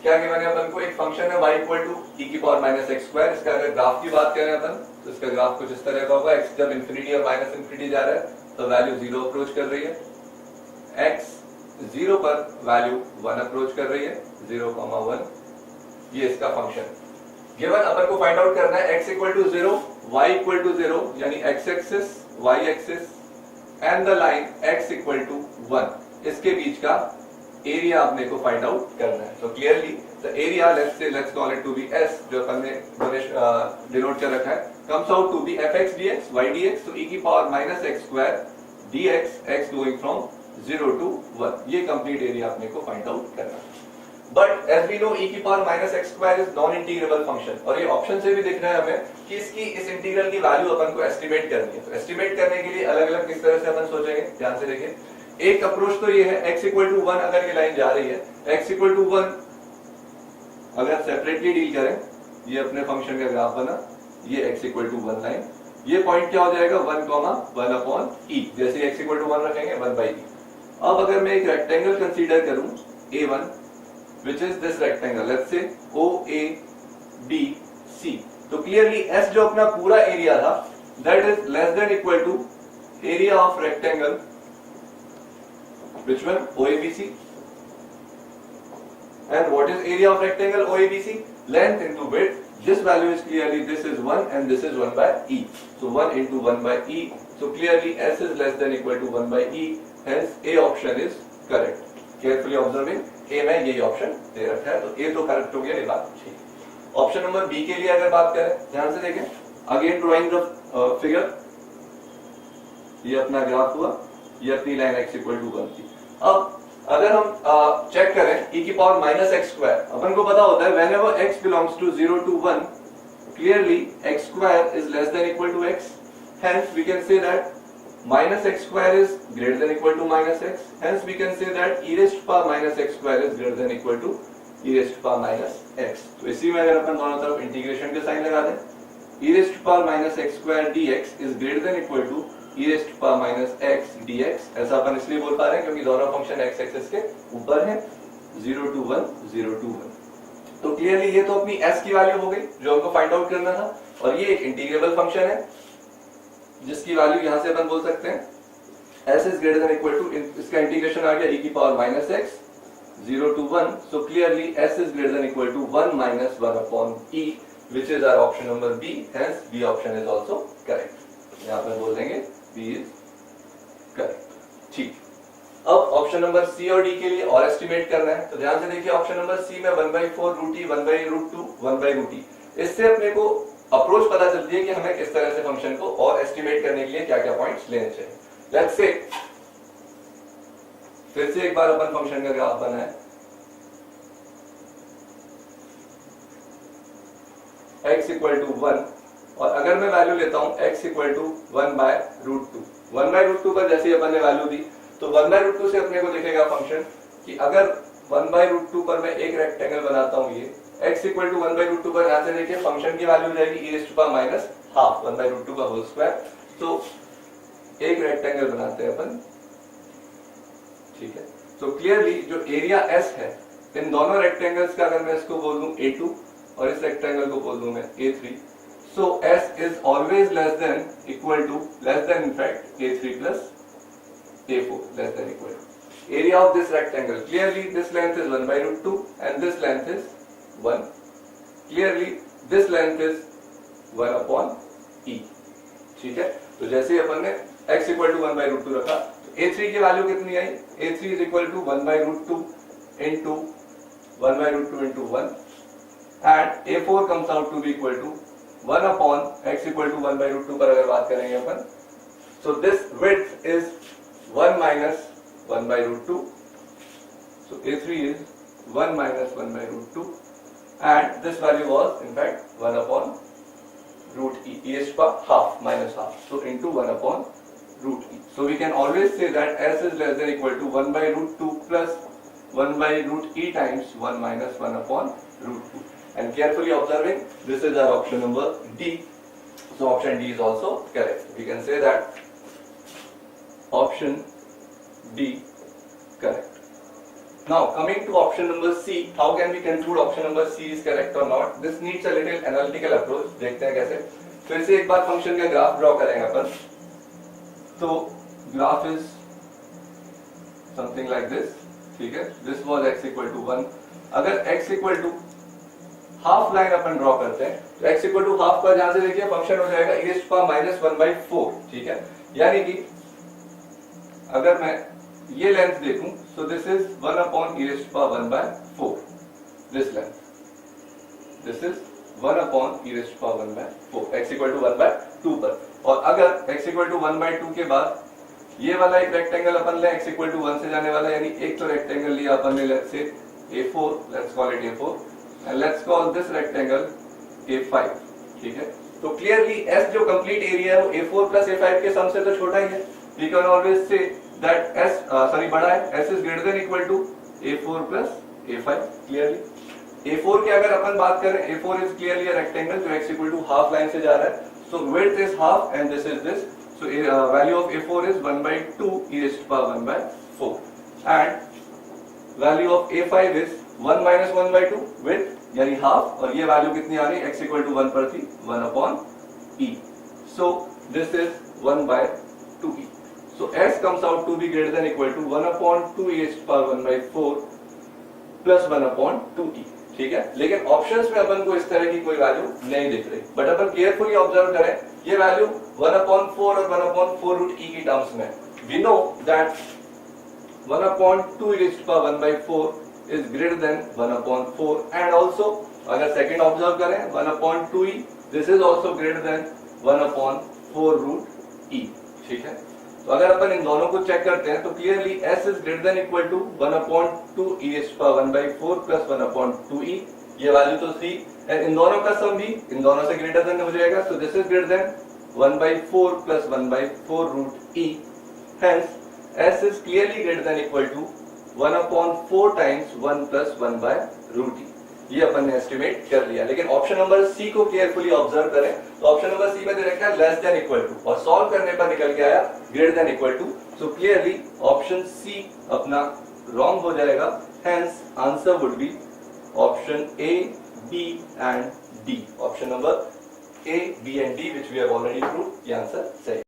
क्या गिवन है अपन को, एक फंक्शन है y इक्वल टू e की पावर माइनस एक्स स्क्वायर। इसका अगर ग्राफ की बात करें अपन तो इसका ग्राफ कुछ इस तरह का होगा। x जब इंफिनिटी और माइनस इंफिनिटी जा रहा है तो वैल्यू 0 अप्रोच कर रही है, x 0 पर वैल्यू 1 अप्रोच कर रही है, 0,1। ये इसका फंक्शन गिवन। अपन को फाइंड आउट करना है x equal to 0, y equal to 0 यानी x axis y axis and the line x equal to 1, इसके बीच का एरिया आपने को फाइंड आउट करना है। तो clearly the area let's call it to be s, जो अपन ने डिनोट कर रखा है, comes out to be fx dx y dx, तो e की power minus x square dx, x going from 0 to 1। ये कंप्लीट एरिया आपने को फाइंड आउट करना है। But as we know e की power minus x square is non integrable function, और ये ऑप्शन से भी दिख रहा है हमें कि इसकी इस इंटीग्रल की वैल्यू अपन को एस्टिमेट करनी है। तो एस्टिमेट करने के लिए अलग अलग किस तरह से अपन सोचेंगे, ध्यान से देखिए। एक अप्रोच तो ये है x इक्वल टू 1, अगर ये लाइन जा रही है x इक्वल टू 1, अगर आप सेपरेटली डील करें, ये अपने फंक्शन का ग्राफ बना, ये x इक्वल टू 1 लाइन, ये पॉइंट क्या हो जाएगा 1, 1 अपॉन e, जैसे x इक्वल टू 1 रखेंगे 1 बाई e। अब अगर मैं एक रेक्टेंगल कंसीडर करूं a1 which is this rectangle, let's say OABC, तो क्लियरली S जो अपना पूरा एरिया था that is less than equal to area of rectangle, which one, OABC, and what is area of rectangle OABC, length into width. This value is clearly, this is 1 and this is 1 by e, so 1 into 1 by e, so clearly S is less than equal to 1 by e, hence A option is correct. Carefully observing, A में यही option दे रखा है, तो A तो correct हो गया, ये बात ठीक। ऑप्शन नंबर बी के लिए अगर बात करें, ध्यान से देखें, अगेन ड्राइंग द फिगर, ये अपना ग्राफ हुआ, ये अपनी लाइन x इक्वल टू 1 थी। अब अगर हम चेक करें e की पावर माइनस एक्स स्क्वायर, अपन को पता होता है whenever x belongs to 0 to 1, clearly x square is less than equal to x, hence we can say that minus x square is greater than equal to minus x, hence we can say that e raised to power minus x square is greater than equal to e raised to power minus x। तो इसी में अगर अपन दोनों तरफ integration के sign लगा दें, e raised to power minus x square dx is greater than equal to e raised to power minus x dx। ऐसा अपन इसलिए बोल पा रहे हैं क्योंकि दोनों फंक्शन x एक्सिस के ऊपर हैं, 0 to 1, 0 to 1। तो क्लियरली ये तो अपनी s की वैल्यू हो गई जो हमको फाइंड आउट करना था, और ये एक इंटीग्रेबल फंक्शन है जिसकी वैल्यू यहां से अपन बोल सकते हैं s is greater than equal to, इसका इंटीग्रेशन आ गया e की power minus x 0 to 1, so clearly s is greater than equal to 1 minus 1 upon e, which is our option number b, hence b option is also correct। यहां पर बोल देंगे b is correct। ठीक, अब option number C और D के लिए और एस्टिमेट करना है, तो ध्यान से देखिए ऑप्शन नंबर सी में 1/4 रूट e 1/√2 1/√e, इससे अपने को अप्रोच पता चलती है कि हमें किस तरह से फंक्शन को और एस्टिमेट करने के लिए क्या क्या पॉइंट्स लेने चाहिए। लेट्स से फिर से एक बार अपन फंक्शन का ग्राफ बनाए, x इक्वल टू 1, और अगर मैं वैल्यू लेता हूं x इक्वल टू 1/√2, 1/√2 पर जैसे अपन ने वैल्यू दी, तो 1/√2 से अपने को दिखेगा फंक्शन कि अगर 1/√2 पर मैं एक रेक्टेंगल बनाता हूं, ये x इक्वल टू 1/√2 पर, यहां से देखिए फंक्शन की वैल्यू जाएगी e raise to power minus half 1/√2 का होल स्क्वायर। तो एक रेक्टेंगल बनाते हैं अपन, ठीक है। तो क्लियरली जो एरिया S है इन दोनों रेक्टेंगल्स का, अगर मैं इसको बोल दूं A2 और इस रेक्टेंगल को बोल दूं मैं A3, so S is always less than equal to, less than in fact A3 plus A4, less than equal to area of this rectangle। Clearly this length is 1/√2 and this length is 1, clearly this length is 1 upon E, ठीक है। तो जैसे ही अपन ने x equal to 1/√2 रखा, तो A3 की value कितनी आई, A3 is equal to 1/√2 into 1/√2 into 1, and A4 comes out to be equal to 1 upon x equal to 1/√2 पर अगर बात करेंगे अपन, so this width is 1 minus 1/√2, so A3 is 1 minus 1/√2, and this value was in fact 1 upon root e, e is power half minus half, so into 1 upon root e। So we can always say that s is less than equal to 1/√2 plus 1/√e times 1 minus 1 upon √2, and carefully observing, this is our option number D, so option D is also correct। We can say that option D correct। Now coming to option number C, how can we conclude option number C is correct or not? This needs a little analytical approach. देखते हैं कैसे. फिर से एक बार function का graph draw करेंगे अपन. तो graph is something like this. ठीक है, this was x equal to 1. अगर x equal to half line अपन ड्रॉ करते हैं तो x इक्वल टू हाफ पर जहां से देखिए फंक्शन हो जाएगा e टू पावर माइनस 1/4. ठीक है, यानी कि अगर मैं ये लेंथ देखूं तो this is 1 upon e to power 1/4. This length, this is 1 upon e to power 1/4 x equal to 1/2 पर. और अगर x इक्वल टू 1/2 के बाद ये वाला एक रेक्टेंगल अपन ले x इक्वल टू 1 से जाने वाला, यानी एक तो रेक्टेंगल लिया अपन ने, let's say A4, let's call it A4 and let's call this rectangle A5. ठीक है, तो क्लियरली S जो कंप्लीट एरिया है वो A4 प्लस A5 के सम से तो छोटा ही है. We can always say that S बड़ा है, S is greater than equal to A4 plus A5. Clearly A4 की अगर अपन बात करें, A4 is clearly a rectangle जो x equal to half line से जा रहा है. So width is half and this is this. So value of A4 is 1/2 e raised to power 1/4 and value of A5 is 1 minus 1/2 width यानी half, और ये value कितनी आ रही है, x equal to 1 पर थी, 1 upon e. So this is 1/2e. So s comes out to be greater than equal to 1 upon 2 e raised to power 1/4 plus 1 upon 2e. ठीक है, लेकिन ऑप्शंस में अपन को इस तरह की कोई वैल्यू नहीं दिख रही. बट अपन केयरफुली ऑब्जर्व करें, ये वैल्यू 1/4 और 1/4 रूट e की टर्म्स में. We know that 1/2 e raised to power 1/4 is greater than 1/4 and also अगर सेकंड ऑब्जर्व करें 1/2e, this is also greater than 1/4 root e. ठीक है, तो अगर अपन इन दोनों को चेक करते हैं तो clearly s is greater than equal to 1/2 e raised to power 1/4 plus 1/2e. ये वैल्यू तो थी एंड इन दोनों का सम भी इन दोनों से ग्रेटर देन हो जाएगा. So this is greater than 1/4 plus 1/4 root e. Hence s is clearly greater than equal to 1/4 times 1 plus 1/√e. ये अपन ने एस्टिमेट कर लिया. लेकिन ऑप्शन नंबर सी को केयरफुली ऑब्जर्व करें तो ऑप्शन नंबर सी में दे रखा है लेस देन इक्वल टू, और सॉल्व करने पर निकल के आया greater than equal to. So clearly option C अपना रॉन्ग हो जाएगा. Hence answer would be option A, B and D. Option number A, B and D which we have already proved, ये आंसर सही.